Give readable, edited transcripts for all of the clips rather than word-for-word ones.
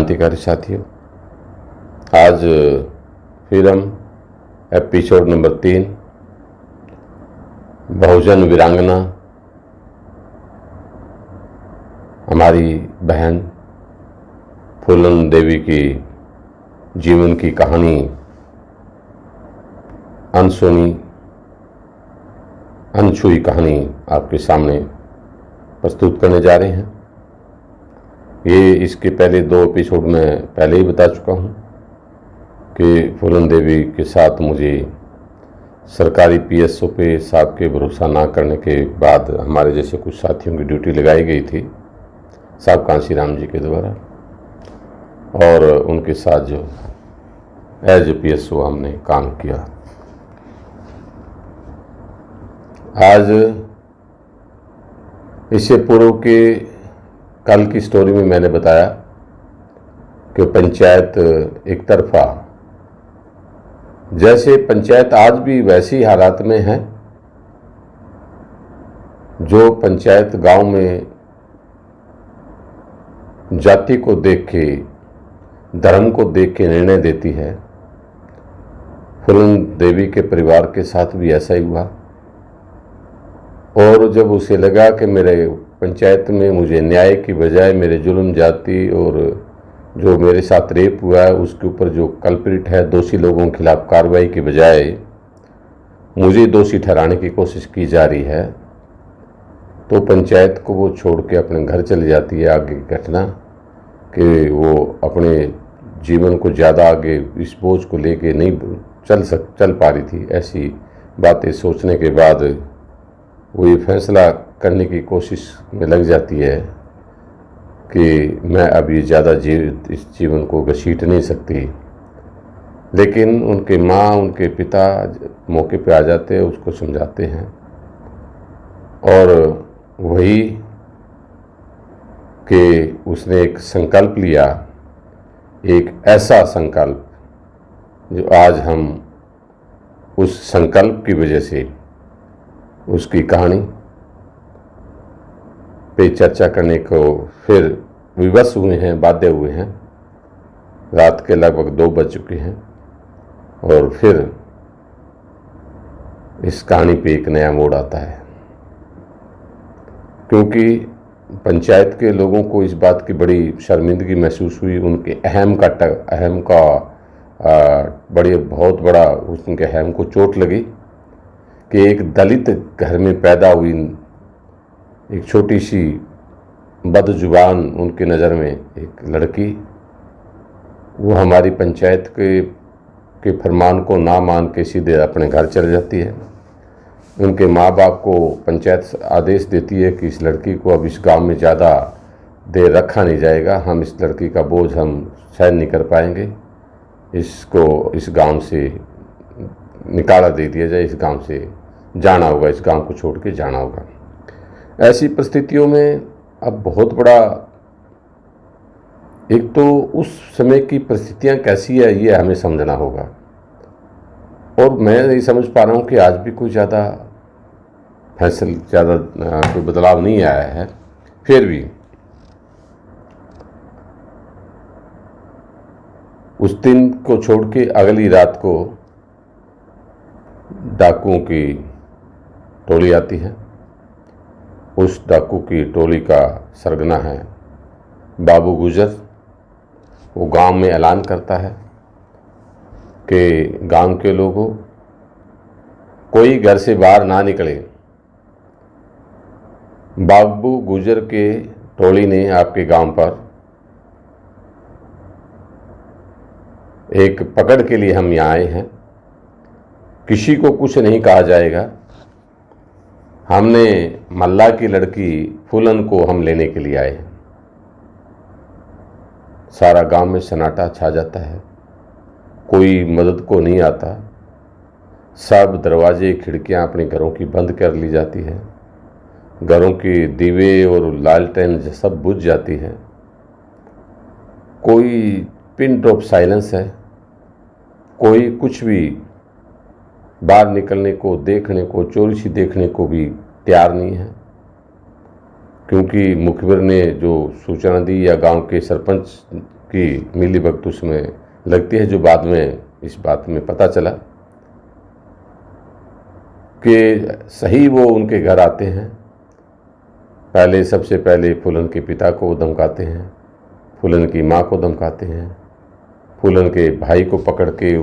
क्रांतिकारी साथियों, आज फिर हम एपिसोड नंबर 3 बहुजन वीरांगना हमारी बहन फूलन देवी की जीवन की कहानी अनसुनी अनछुई कहानी आपके सामने प्रस्तुत करने जा रहे हैं। ये इसके पहले 2 एपिसोड में पहले ही बता चुका हूँ कि फूलन देवी के साथ मुझे सरकारी पीएसओ पे साहब के भरोसा ना करने के बाद हमारे जैसे कुछ साथियों की ड्यूटी लगाई गई थी साहब कांशीराम जी के द्वारा, और उनके साथ जो एज पीएसओ हमने काम किया। आज इससे पूर्व के कल की स्टोरी में मैंने बताया कि पंचायत एक तरफा, जैसे पंचायत आज भी वैसी हालात में है जो पंचायत गांव में जाति को देख के, धर्म को देख के निर्णय देती है। फूलन देवी के परिवार के साथ भी ऐसा ही हुआ, और जब उसे लगा कि मेरे पंचायत में मुझे न्याय की बजाय मेरे जुल्म जाति और जो मेरे साथ रेप हुआ है उसके ऊपर जो कल्प्रिट है, दोषी लोगों के खिलाफ कार्रवाई की बजाय मुझे दोषी ठहराने की कोशिश की जा रही है, तो पंचायत को वो छोड़ के अपने घर चली जाती है। आगे की घटना कि वो अपने जीवन को ज़्यादा आगे इस बोझ को लेके नहीं चल पा रही थी। ऐसी बातें सोचने के बाद वो ये फैसला करने की कोशिश में लग जाती है कि मैं अब ये ज़्यादा इस जीवन को घसीट नहीं सकती। लेकिन उनके माँ, उनके पिता मौके पे आ जाते हैं, उसको समझाते हैं, और वही कि उसने एक संकल्प लिया, एक ऐसा संकल्प जो आज हम उस संकल्प की वजह से उसकी कहानी पे चर्चा करने को फिर विवश हुए हैं, बाध्य हुए हैं। रात के लगभग 2 बज चुके हैं और फिर इस कहानी पे एक नया मोड़ आता है, क्योंकि पंचायत के लोगों को इस बात की बड़ी शर्मिंदगी महसूस हुई। उनके अहम का बहुत बड़ा उनके अहम को चोट लगी कि एक दलित घर में पैदा हुई एक छोटी सी बदजुबान, उनकी नज़र में एक लड़की, वो हमारी पंचायत के फरमान को ना मान के सीधे अपने घर चले जाती है। उनके माँ बाप को पंचायत आदेश देती है कि इस लड़की को अब इस गांव में ज़्यादा देर रखा नहीं जाएगा, हम इस लड़की का बोझ हम सहन नहीं कर पाएंगे, इसको इस गांव से निकाला दे दिया जाए, इस गांव से जाना होगा, इस गांव को छोड़ के जाना होगा। ऐसी परिस्थितियों में अब बहुत बड़ा, एक तो उस समय की परिस्थितियां कैसी है ये हमें समझना होगा, और मैं नहीं समझ पा रहा हूँ कि आज भी कोई ज़्यादा कोई बदलाव नहीं आया है। फिर भी उस दिन को छोड़ के अगली रात को डाकुओं की टोली आती है। उस डाकू की टोली का सरगना है बाबू गुजर। वो गांव में ऐलान करता है कि गांव के लोगों, कोई घर से बाहर ना निकले। बाबू गुजर के टोली ने आपके गांव पर एक पकड़ के लिए हम यहाँ आए हैं, किसी को कुछ नहीं कहा जाएगा, हमने मल्ला की लड़की फूलन को हम लेने के लिए आए हैं। सारा गांव में सन्नाटा छा जाता है, कोई मदद को नहीं आता, सब दरवाजे खिड़कियां अपने घरों की बंद कर ली जाती है, घरों के दीवे और लालटेन सब बुझ जाती है, कोई पिन ड्रॉप साइलेंस है, कोई कुछ भी बाहर निकलने को, देखने को, चोरी सी देखने को भी तैयार नहीं है। क्योंकि मुखबिर ने जो सूचना दी या गांव के सरपंच की मिलीभगत उसमें लगती है, जो बाद में इस बात में पता चला कि सही वो उनके घर आते हैं। पहले सबसे पहले फूलन के पिता को धमकाते हैं, फूलन की माँ को धमकाते हैं, फूलन के भाई को पकड़ के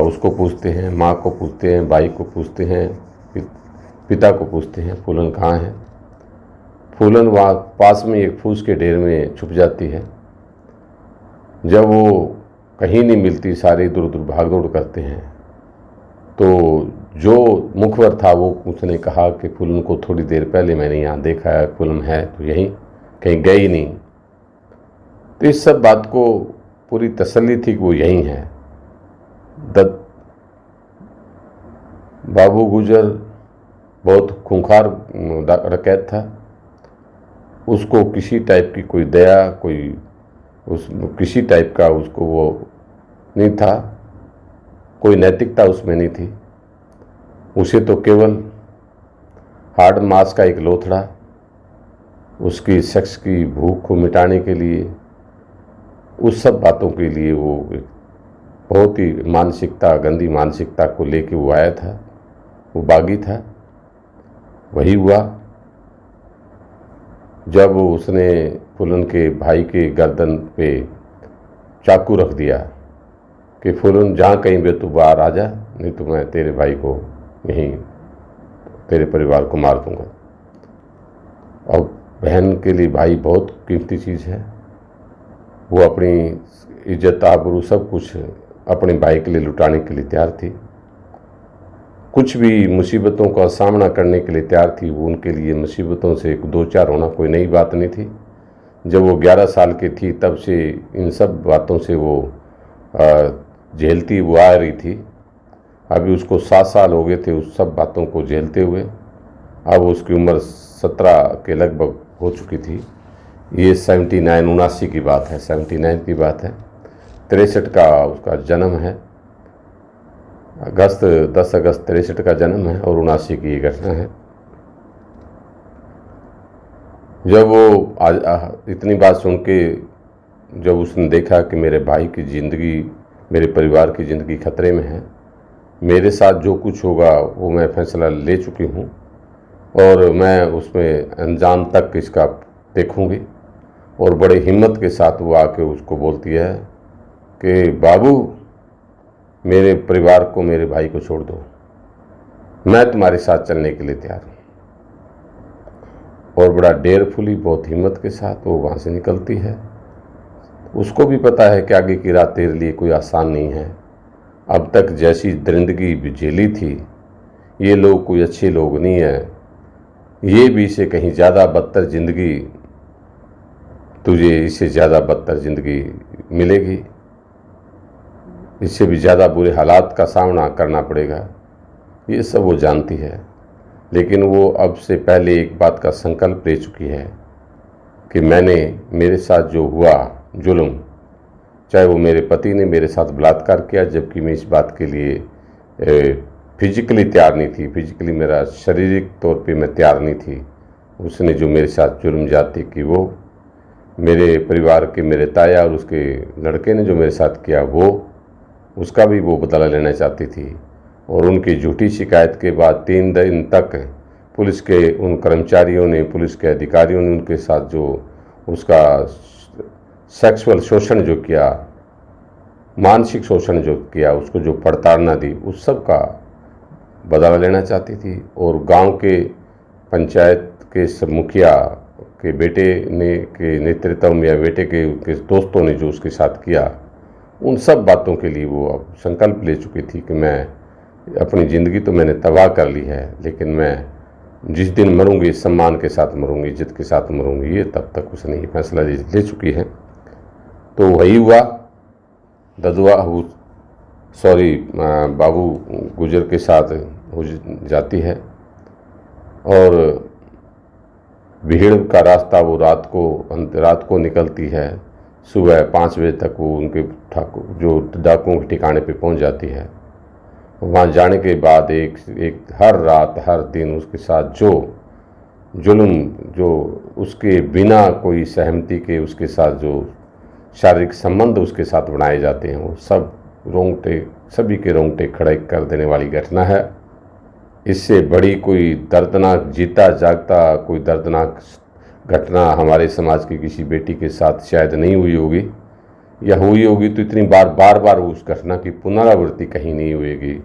उसको पूछते हैं, माँ को पूछते हैं, भाई को पूछते हैं, पिता को पूछते हैं फूलन कहाँ है। फूलन वहाँ पास में एक फूस के ढेर में छुप जाती है। जब वो कहीं नहीं मिलती, सारे इधर उधर भाग दौड़ करते हैं, तो जो मुखबर था वो उसने कहा कि फूलन को थोड़ी देर पहले मैंने यहाँ देखा है, फूलन है तो यहीं कहीं गई नहीं। तो इस सब बात को पूरी तसल्ली थी कि वो यहीं है। बाबू गुजर बहुत खूंखार डकैत था। उसको किसी टाइप की कोई दया, किसी टाइप का उसको वो नहीं था, कोई नैतिकता उसमें नहीं थी। उसे तो केवल हार्ड मास का एक लोथड़ा, उसकी सेक्स की भूख को मिटाने के लिए, उस सब बातों के लिए वो एक बहुत ही गंदी मानसिकता को लेके वो आया था। वो बागी था। वही हुआ जब उसने फूलन के भाई के गर्दन पे चाकू रख दिया कि फूलन जहाँ कहीं भी तू बाहर आ जा, नहीं तो मैं तेरे भाई को यहीं, तेरे परिवार को मार दूंगा। और बहन के लिए भाई बहुत कीमती चीज़ है। वो अपनी इज्जत आबरू सब कुछ अपने भाई के लिए लुटाने के लिए तैयार थी। कुछ भी मुसीबतों का सामना करने के लिए तैयार थी। वो उनके लिए मुसीबतों से दो चार होना कोई नई बात नहीं थी। जब वो 11 साल की थी तब से इन सब बातों से वो झेलती वो आ रही थी। अभी उसको 7 साल हो गए थे उस सब बातों को झेलते हुए। अब उसकी उम्र 17 के लगभग हो चुकी थी। ये 79 की बात है, 79 की बात है। 63 का उसका जन्म है, 10 अगस्त 63 का जन्म है और 79 की ये घटना है। जब वो इतनी बात सुन के जब उसने देखा कि मेरे भाई की ज़िंदगी, मेरे परिवार की ज़िंदगी खतरे में है, मेरे साथ जो कुछ होगा वो मैं फैसला ले चुकी हूँ और मैं उसमें अंजाम तक इसका देखूँगी। और बड़े हिम्मत के साथ वो आके उसको बोलती है कि बाबू, मेरे परिवार को, मेरे भाई को छोड़ दो, मैं तुम्हारे साथ चलने के लिए तैयार हूँ। और बड़ा डेयरफुली, बहुत हिम्मत के साथ वो वहाँ से निकलती है। उसको भी पता है कि आगे की रात तेरे लिए कोई आसान नहीं है। अब तक जैसी दरिंदगी झेली थी, ये लोग कोई अच्छे लोग नहीं हैं। ये भी इससे कहीं ज़्यादा बदतर ज़िंदगी, तुझे इससे ज़्यादा बदतर ज़िंदगी मिलेगी, इससे भी ज़्यादा बुरे हालात का सामना करना पड़ेगा। ये सब वो जानती है, लेकिन वो अब से पहले एक बात का संकल्प ले चुकी है कि मेरे साथ जो हुआ जुल्म, चाहे वो मेरे पति ने मेरे साथ बलात्कार किया, जबकि मैं इस बात के लिए फिजिकली तैयार नहीं थी, फिजिकली मेरा शारीरिक तौर पे मैं तैयार नहीं थी। उसने जो मेरे साथ जुल्म जाती की, वो मेरे परिवार के, मेरे ताया और उसके लड़के ने जो मेरे साथ किया, वो उसका भी वो बदला लेना चाहती थी। और उनकी झूठी शिकायत के बाद 3 दिन तक पुलिस के उन कर्मचारियों ने, पुलिस के अधिकारियों ने उनके साथ जो उसका सेक्सुअल शोषण जो किया, मानसिक शोषण जो किया, उसको जो प्रताड़ना दी, उस सब का बदला लेना चाहती थी। और गांव के पंचायत के मुखिया के बेटे ने के नेतृत्व में, या बेटे के दोस्तों ने जो उसके साथ किया, उन सब बातों के लिए वो अब संकल्प ले चुकी थी कि मैं अपनी ज़िंदगी तो मैंने तबाह कर ली है, लेकिन मैं जिस दिन मरूंगी सम्मान के साथ मरूंगी, इज्जत के साथ मरूंगी। ये तब तक उसने ये फैसला ले चुकी है। तो वही हुआ, बाबू गुजर के साथ हो जाती है। और भीड़ का रास्ता वो रात को निकलती है। सुबह 5 बजे तक वो उनके जो डाकुओं के ठिकाने पे पहुंच जाती है। वहाँ जाने के बाद एक हर रात हर दिन उसके साथ जो जुल्म, जो उसके बिना कोई सहमति के उसके साथ जो शारीरिक संबंध उसके साथ बनाए जाते हैं, वो सब सभी के रोंगटे खड़े कर देने वाली घटना है। इससे बड़ी कोई दर्दनाक जीता जागता कोई दर्दनाक घटना हमारे समाज की किसी बेटी के साथ शायद नहीं हुई होगी, या हुई होगी तो इतनी बार उस घटना की पुनरावृत्ति कहीं नहीं हुएगी।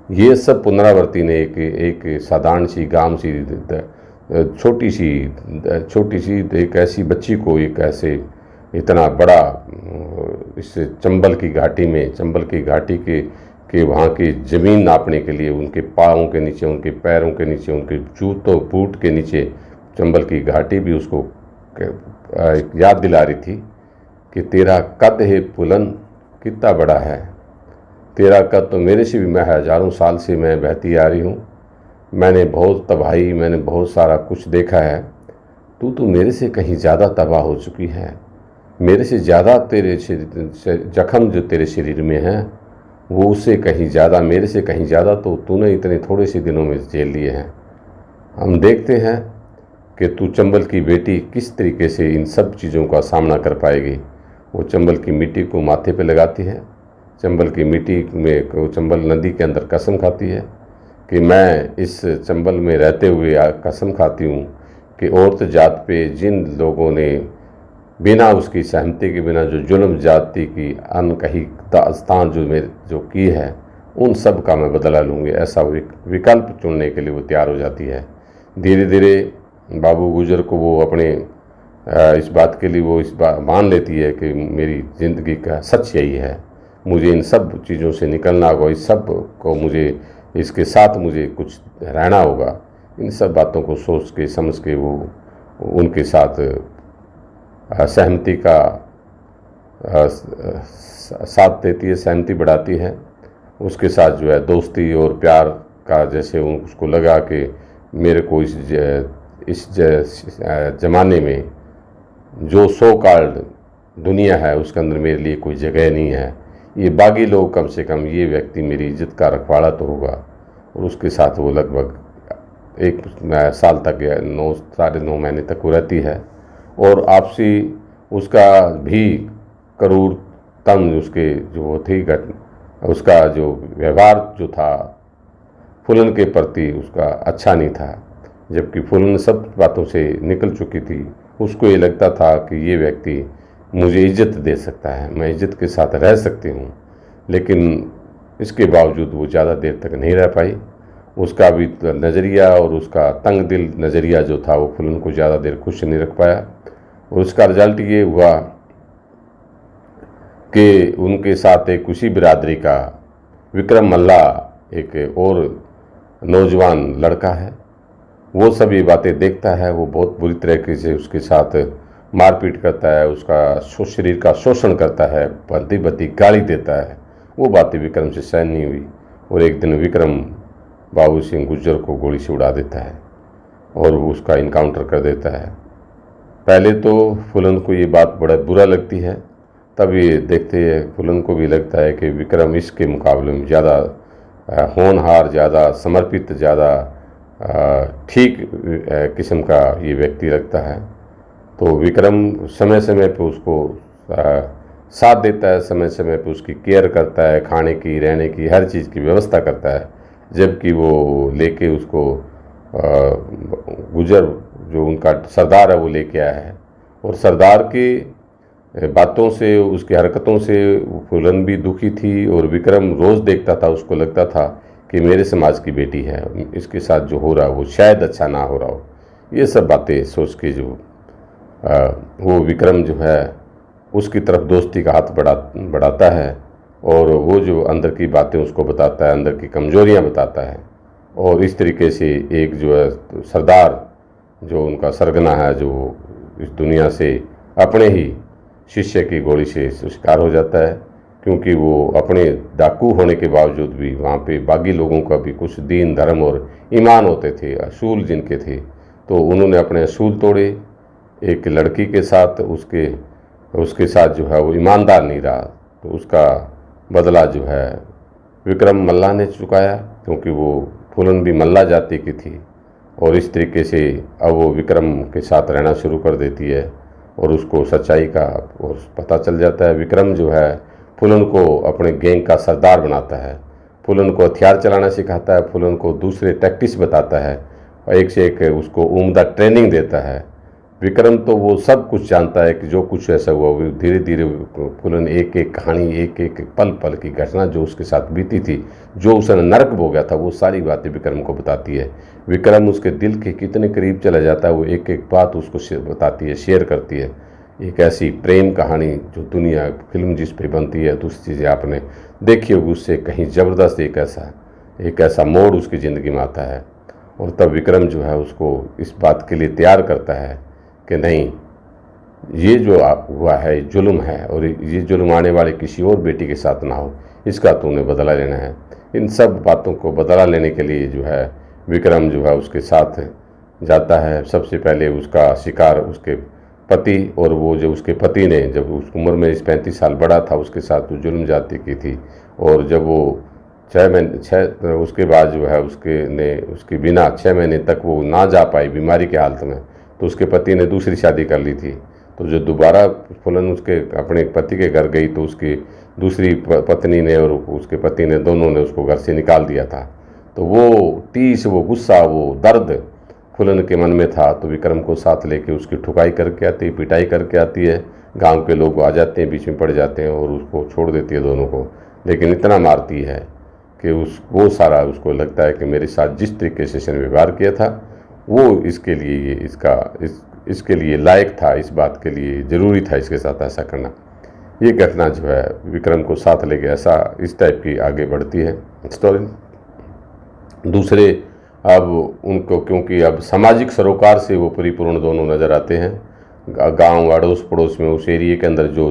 ये सब पुनरावृत्ति ने एक साधारण सी गांव सी छोटी सी एक ऐसी बच्ची को एक ऐसे इतना बड़ा इस चंबल की घाटी के वहाँ की ज़मीन नापने के लिए उनके पाँवों के नीचे, उनके पैरों के नीचे, उनके जूतों बूट के नीचे चंबल की घाटी भी उसको याद दिला रही थी कि तेरा कद है पुलन कितना बड़ा है, तेरा कद तो मेरे से भी, मैं हज़ारों साल से मैं बहती आ रही हूँ, मैंने बहुत तबाही, मैंने बहुत सारा कुछ देखा है, तू तो मेरे से कहीं ज़्यादा तबाह हो चुकी है, मेरे से ज़्यादा तेरे जख्म जो तेरे शरीर में हैं वो उससे कहीं ज़्यादा, मेरे से कहीं ज़्यादा तो तूने इतने थोड़े से दिनों में झेल लिए हैं। हम देखते हैं कि तू चंबल की बेटी किस तरीके से इन सब चीज़ों का सामना कर पाएगी। वो चंबल की मिट्टी को माथे पे लगाती है, चंबल की मिट्टी में चंबल नदी के अंदर कसम खाती है कि मैं इस चंबल में रहते हुए कसम खाती हूँ कि औरत जात पे जिन लोगों ने बिना उसकी सहमति के बिना जो जुल्म जाति की अनकही दास्तान जो की है उन सब का मैं बदला लूँगी। ऐसा विकल्प चुनने के लिए वो तैयार हो जाती है। धीरे धीरे बाबू गुजर को वो अपने इस बात के लिए वो मान लेती है कि मेरी ज़िंदगी का सच यही है, मुझे इन सब चीज़ों से निकलना होगा, इस सब को मुझे इसके साथ मुझे कुछ रहना होगा। इन सब बातों को सोच के समझ के वो उनके साथ सहमति का साथ देती है, सहमति बढ़ाती है। उसके साथ जो है दोस्ती और प्यार का, जैसे उसको लगा कि मेरे को इस ज़माने में जो सो कॉल्ड दुनिया है उसके अंदर मेरे लिए कोई जगह नहीं है, ये बागी लोग कम से कम ये व्यक्ति मेरी इज्जत का रखवाला तो होगा। और उसके साथ वो लगभग 1 साल तक 9 9.5 महीने तक वो रहती है। और आपसी उसका भी क्रूरतम उसके जो थी उसका जो व्यवहार जो था फूलन के प्रति उसका अच्छा नहीं था, जबकि फूलन सब बातों से निकल चुकी थी। उसको ये लगता था कि ये व्यक्ति मुझे इज्जत दे सकता है, मैं इज्जत के साथ रह सकती हूँ, लेकिन इसके बावजूद वो ज़्यादा देर तक नहीं रह पाई। उसका भी नज़रिया और उसका तंग दिल नज़रिया जो था वो फूलन को ज़्यादा देर खुश नहीं रख पाया। और उसका रिजल्ट ये हुआ कि उनके साथ एक उसी बिरादरी का विक्रम मल्ला एक और नौजवान लड़का है, वो सब ये बातें देखता है। वो बहुत बुरी तरीके से उसके साथ मारपीट करता है, उसका शरीर का शोषण करता है, भद्दी भद्दी गाली देता है। वो बातें विक्रम से सहन नहीं हुई और एक दिन विक्रम बाबू सिंह गुर्जर को गोली से उड़ा देता है और वो उसका इनकाउंटर कर देता है। पहले तो फूलन को ये बात बड़ा बुरा लगती है, तब ये देखते हैं फूलन को भी लगता है कि विक्रम इसके मुकाबले में ज़्यादा होनहार, ज़्यादा समर्पित, ज़्यादा ठीक किस्म का ये व्यक्ति लगता है। तो विक्रम समय समय पे उसको साथ देता है, समय समय पे उसकी केयर करता है, खाने की, रहने की, हर चीज़ की व्यवस्था करता है। जबकि वो लेके उसको गुजर जो उनका सरदार है वो लेके आया है और सरदार की बातों से, उसकी हरकतों से फूलन भी दुखी थी और विक्रम रोज़ देखता था, उसको लगता था कि मेरे समाज की बेटी है, इसके साथ जो हो रहा है वो शायद अच्छा ना हो रहा हो। ये सब बातें सोच के जो वो विक्रम जो है उसकी तरफ दोस्ती का हाथ बढ़ाता है और वो जो अंदर की बातें उसको बताता है, अंदर की कमजोरियां बताता है। और इस तरीके से एक जो है सरदार जो उनका सरगना है, जो इस दुनिया से अपने ही शिष्य की गोली से शिकार हो जाता है, क्योंकि वो अपने डाकू होने के बावजूद भी वहाँ पे बागी लोगों का भी कुछ दीन धर्म और ईमान होते थे, असूल जिनके थे, तो उन्होंने अपने असूल तोड़े एक लड़की के साथ। उसके साथ जो है वो ईमानदार नहीं रहा, तो उसका बदला जो है विक्रम मल्ला ने चुकाया, क्योंकि वो फूलन भी मल्ला जाति की थी। और इस तरीके से अब वो विक्रम के साथ रहना शुरू कर देती है और उसको सच्चाई का और पता चल जाता है। विक्रम जो है फूलन को अपने गैंग का सरदार बनाता है, फूलन को हथियार चलाना सिखाता है, फूलन को दूसरे टैक्टिक्स बताता है और एक से एक उसको उम्दा ट्रेनिंग देता है। विक्रम तो वो सब कुछ जानता है कि जो कुछ ऐसा हुआ वो धीरे धीरे फूलन एक एक कहानी, एक एक पल पल की घटना जो उसके साथ बीती थी, जो उसने नरक भोगा था, वो सारी बातें विक्रम को बताती है। विक्रम उसके दिल के कितने करीब चला जाता है, वो एक एक बात उसको बताती है, शेयर करती है। एक ऐसी प्रेम कहानी जो दुनिया फिल्म जिस पे बनती है दूसरी चीज़ें आपने देखी होगी, उससे कहीं ज़बरदस्त एक ऐसा मोड़ उसकी ज़िंदगी में आता है। और तब विक्रम जो है उसको इस बात के लिए तैयार करता है कि नहीं, ये जो हुआ है जुल्म है और ये जुल्म आने वाले किसी और बेटी के साथ ना हो, इसका तूने बदला लेना है। इन सब बातों को बदला लेने के लिए जो है विक्रम जो है उसके साथ जाता है। सबसे पहले उसका शिकार उसके पति, और वो जो उसके पति ने जब उस उम्र में 35 साल बड़ा था उसके साथ जो जुल्म जाती की थी, और जब वो 6 महीने उसके बाद जो है उसके बिना 6 महीने तक वो ना जा पाई बीमारी के हालत में, तो उसके पति ने दूसरी शादी कर ली थी। तो जो दोबारा फूलन उसके अपने पति के घर गई तो उसकी दूसरी पत्नी ने और उसके पति ने दोनों ने उसको घर से निकाल दिया था। तो वो टीस, वो गुस्सा, वो दर्द फूलन के मन में था। तो विक्रम को साथ लेके उसकी ठुकाई करके आती है, पिटाई करके आती है। गांव के लोग आ जाते हैं, बीच में पड़ जाते हैं और उसको छोड़ देती है दोनों को। लेकिन इतना मारती है कि वो सारा उसको लगता है कि मेरे साथ जिस तरीके से इसने व्यवहार किया था वो इसके लिए इसके लिए लायक था, इस बात के लिए ज़रूरी था इसके साथ ऐसा करना। ये घटना जो है विक्रम को साथ लेके ऐसा इस टाइप की आगे बढ़ती है स्टोरी। दूसरे अब उनको, क्योंकि अब सामाजिक सरोकार से वो परिपूर्ण दोनों नज़र आते हैं। गांव अड़ोस पड़ोस में उस एरिए के अंदर जो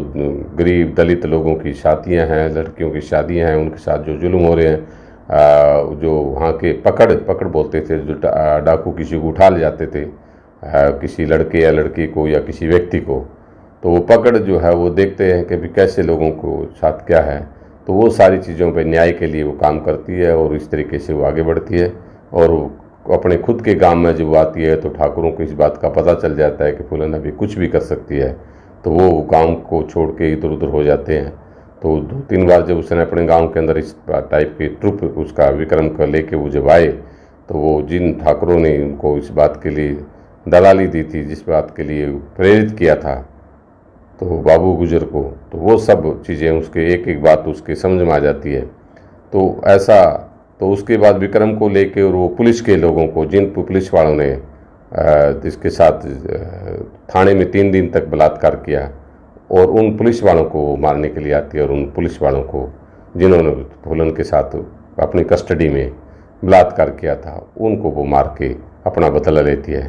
गरीब दलित लोगों की शादियां हैं, लड़कियों की शादियां हैं, उनके साथ जो जुल्म हो रहे हैं, जो वहाँ के पकड़ बोलते थे, जो डाकू किसी को उठा ले जाते थे, किसी लड़के या लड़की को या किसी व्यक्ति को, तो वो पकड़ जो है वो देखते हैं कि भी कैसे लोगों को साथ क्या है। तो वो सारी चीज़ों पे न्याय के लिए वो काम करती है और इस तरीके से वो आगे बढ़ती है। और अपने खुद के गांव में जब आती है तो ठाकुरों को इस बात का पता चल जाता है कि फूलन अभी कुछ भी कर सकती है, तो वो गांव को छोड़ के इधर उधर हो जाते हैं। तो 2-3 बार जब उसने अपने गांव के अंदर इस टाइप की ट्रुप उसका विक्रम का लेके वो जब आए, तो वो जिन ठाकुरों ने उनको इस बात के लिए दलाली दी थी, जिस बात के लिए प्रेरित किया था, तो बाबू गुजर को, तो वो सब चीज़ें उसके एक एक बात उसके समझ में आ जाती है। तो ऐसा, तो उसके बाद विक्रम को लेके और वो पुलिस के लोगों को, जिन पुलिस वालों ने इसके साथ थाने में 3 दिन तक बलात्कार किया, और उन पुलिस वालों को मारने के लिए आती है, और उन पुलिस वालों को जिन्होंने फूलन के साथ अपनी कस्टडी में बलात्कार किया था, उनको वो मार के अपना बदला लेती है।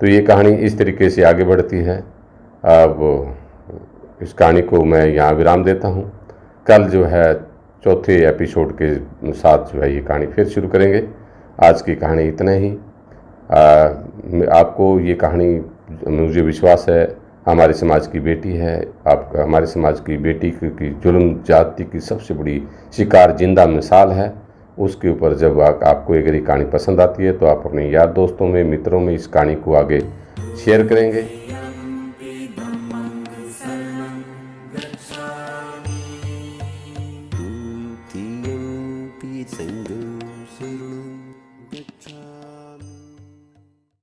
तो ये कहानी इस तरीके से आगे बढ़ती है। अब इस कहानी को मैं यहाँ विराम देता हूँ। कल जो है चौथे एपिसोड के साथ जो है ये कहानी फिर शुरू करेंगे। आज की कहानी इतना ही। आपको ये कहानी, मुझे विश्वास है, हमारे समाज की बेटी है, आप हमारे समाज की बेटी की जुल्म जाति की सबसे बड़ी शिकार जिंदा मिसाल है। उसके ऊपर जब आपको अगर ये कहानी पसंद आती है तो आप अपने यार दोस्तों में, मित्रों में इस कहानी को आगे शेयर करेंगे।